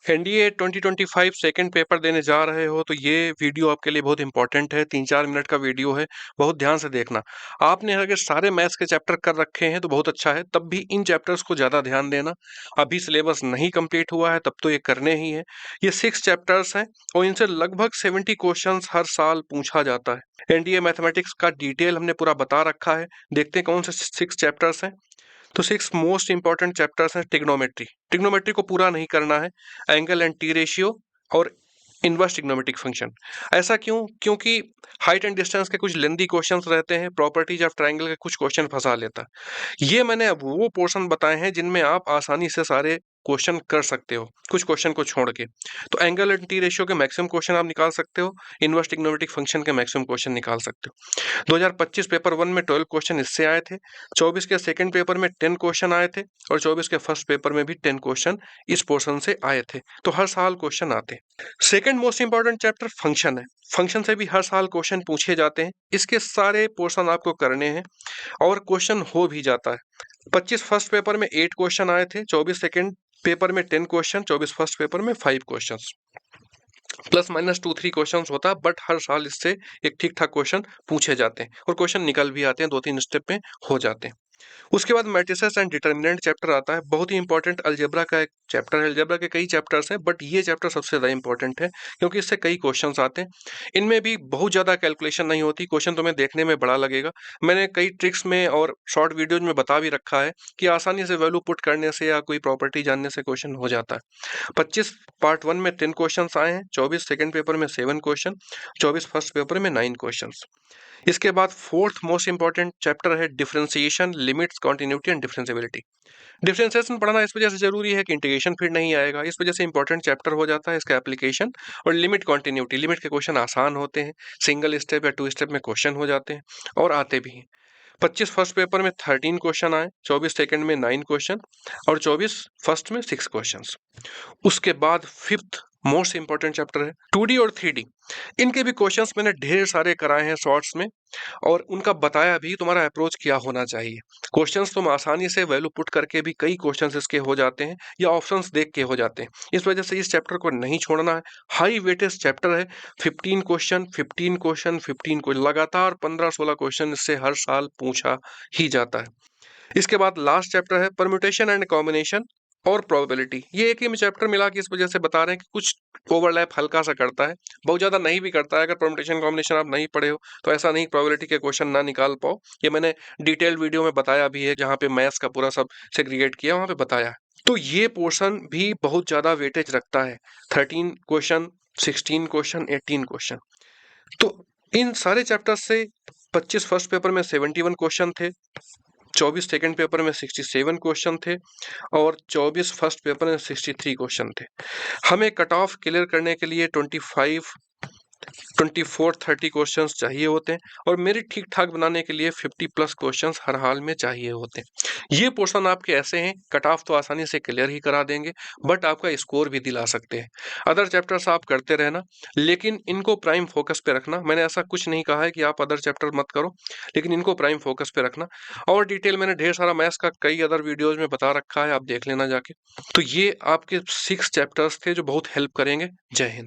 NDA 2025 second paper देने जा रहे हो तो ये वीडियो आपके लिए बहुत इंपॉर्टेंट है। 3-4 मिनट का वीडियो है, बहुत ध्यान से देखना। आपने अगर सारे मैथ्स के चैप्टर कर रखे हैं तो बहुत अच्छा है, तब भी इन चैप्टर्स को ज़्यादा ध्यान देना। अभी सिलेबस नहीं कंप्लीट हुआ है तब तो ये करने ही है। ये 6 चैप्टर्स हैं और इनसे लगभग 70 क्वेश्चंस हर साल पूछा जाता है। एनडीए मैथमेटिक्स का डिटेल हमने पूरा बता रखा है। देखते हैं कौन से 6 चैप्टर्स हैं। तो 6 मोस्ट इंपॉर्टेंट चैप्टर्स हैं। ट्रिग्नोमेट्री, ट्रिग्नोमेट्री को पूरा नहीं करना है। एंगल एंड टी रेशियो और इनवर्स ट्रिग्नोमेट्रिक फंक्शन। ऐसा क्यों? क्योंकि हाइट एंड डिस्टेंस के कुछ लेंदी क्वेश्चंस रहते हैं, प्रॉपर्टीज ऑफ ट्रायंगल के कुछ क्वेश्चन फंसा लेता है। ये मैंने अब वो पोर्शन बताए हैं जिनमें आप आसानी से सारे क्वेश्चन कर सकते हो, कुछ क्वेश्चन को छोड़ के। तो एंगल एंड टी रेशियो के मैक्सिमम क्वेश्चन आप निकाल सकते हो, इनवर्स ट्रिग्नोमेट्रिक फंक्शन के मैक्सिमम क्वेश्चन निकाल सकते हो। 2025 पेपर 1 में 12 क्वेश्चन इससे आए थे, 24 के सेकंड पेपर में 10 क्वेश्चन आए थे और 24 के फर्स्ट पेपर में भी 10 क्वेश्चन इस पोर्शन से आए थे। तो हर साल क्वेश्चन आते हैं। Second most important chapter function है। फंक्शन से भी हर साल क्वेश्चन पूछे जाते हैं। इसके सारे पोर्शन आपको करने हैं और क्वेश्चन हो भी जाता है। 25 फर्स्ट पेपर में 8 क्वेश्चन आए थे, 24 सेकंड पेपर में 10 क्वेश्चन, 24 फर्स्ट पेपर में 5 क्वेश्चन। प्लस माइनस 2-3 क्वेश्चन होता है, बट हर साल इससे एक ठीक ठाक क्वेश्चन पूछे जाते हैं और क्वेश्चन निकल भी आते हैं, 2-3 स्टेप में हो जाते हैं। उसके बाद मैट्रिसेस एंड डिटर्मिनेंट चैप्टर आता है। बहुत ही इंपॉर्टेंट अलजेब्रा का एक चैप्टर है। अलजेब्रा के कई चैप्टर्स हैं बट ये चैप्टर सबसे ज़्यादा इंपॉर्टेंट है क्योंकि इससे कई क्वेश्चंस आते हैं। इनमें भी बहुत ज़्यादा कैलकुलेशन नहीं होती, क्वेश्चन तुम्हें देखने में बड़ा लगेगा। मैंने कई ट्रिक्स में और शॉर्ट वीडियोज में बता भी रखा है कि आसानी से वैल्यू पुट करने से या कोई प्रॉपर्टी जानने से क्वेश्चन हो जाता है। 25 पार्ट 1 में 10 क्वेश्चन आए हैं, 24 सेकेंड पेपर में 7 क्वेश्चन, 24 फर्स्ट पेपर में 9 क्वेश्चन। इसके बाद फोर्थ मोस्ट इंपॉर्टेंट चैप्टर है differentiation, limits, continuity and differentiability. Differentiation पढ़ना इस वजह से जरूरी है कि इंटीग्रेशन फिर नहीं आएगा, इस वजह से इंपॉर्टेंट चैप्टर हो जाता है इसका एप्लीकेशन। और लिमिट, कॉन्टिन्यूटी, लिमिट के क्वेश्चन आसान होते हैं, सिंगल स्टेप या 2 स्टेप में क्वेश्चन हो जाते हैं और आते भी हैं। 25 फर्स्ट पेपर में 13 क्वेश्चन आए, 24 सेकंड में 9 क्वेश्चन और 24 फर्स्ट में 6 क्वेश्चंस। उसके बाद फिफ्थ मोस्ट इंपॉर्टेंट चैप्टर है 2D और 3D। इनके भी क्वेश्चंस मैंने ढेर सारे कराए हैं शॉर्ट्स में और उनका बताया भी तुम्हारा अप्रोच क्या होना चाहिए। क्वेश्चंस तुम आसानी से वैल्यू पुट करके भी कई क्वेश्चंस इसके हो जाते हैं या ऑप्शंस देख के हो जाते हैं। इस वजह से इस चैप्टर को नहीं छोड़ना है। हाई वेटेज चैप्टर है। 15 क्वेश्चन 15 क्वेश्चन 15 को लगातार 15-16 क्वेश्चन इससे हर साल पूछा ही जाता है। इसके बाद लास्ट चैप्टर है परम्यूटेशन एंड कॉम्बिनेशन और प्रोबेबिलिटी। ये एक ही में चैप्टर मिला के इस वजह से बता रहे हैं कि कुछ ओवरलैप हल्का सा करता है, बहुत ज्यादा नहीं भी करता है। अगर परम्यूटेशन कॉम्बिनेशन आप नहीं पढ़े हो तो ऐसा नहीं प्रोबेबिलिटी के क्वेश्चन ना निकाल पाओ। ये मैंने डिटेल वीडियो में बताया भी है, जहाँ पे मैथ्स का पूरा सब सेग्रीगेट किया वहां पे बताया है। तो ये पोर्शन भी बहुत ज्यादा वेटेज रखता है। 13 क्वेश्चन, 16 क्वेश्चन, 18 क्वेश्चन। तो इन सारे चैप्टर से 25 फर्स्ट पेपर में 71 क्वेश्चन थे, 24 सेकंड पेपर में 67 क्वेश्चन थे और 24 फर्स्ट पेपर में 63 क्वेश्चन थे। हमें कट ऑफ क्लियर करने के लिए 24-30 क्वेश्चंस चाहिए होते हैं और मेरिट ठीक ठाक बनाने के लिए 50 प्लस क्वेश्चंस हर हाल में चाहिए होते हैं। ये पोर्शन आपके ऐसे हैं, कट ऑफ तो आसानी से क्लियर ही करा देंगे बट आपका स्कोर भी दिला सकते हैं। अदर चैप्टर्स आप करते रहना लेकिन इनको प्राइम फोकस पे रखना। मैंने ऐसा कुछ नहीं कहा है कि आप अदर चैप्टर मत करो, लेकिन इनको प्राइम फोकस पे रखना। और डिटेल मैंने ढेर सारा मैथ्स का कई अदर वीडियोज में बता रखा है, आप देख लेना जाके। तो ये आपके 6 चैप्टर्स थे जो बहुत हेल्प करेंगे। जय हिंद।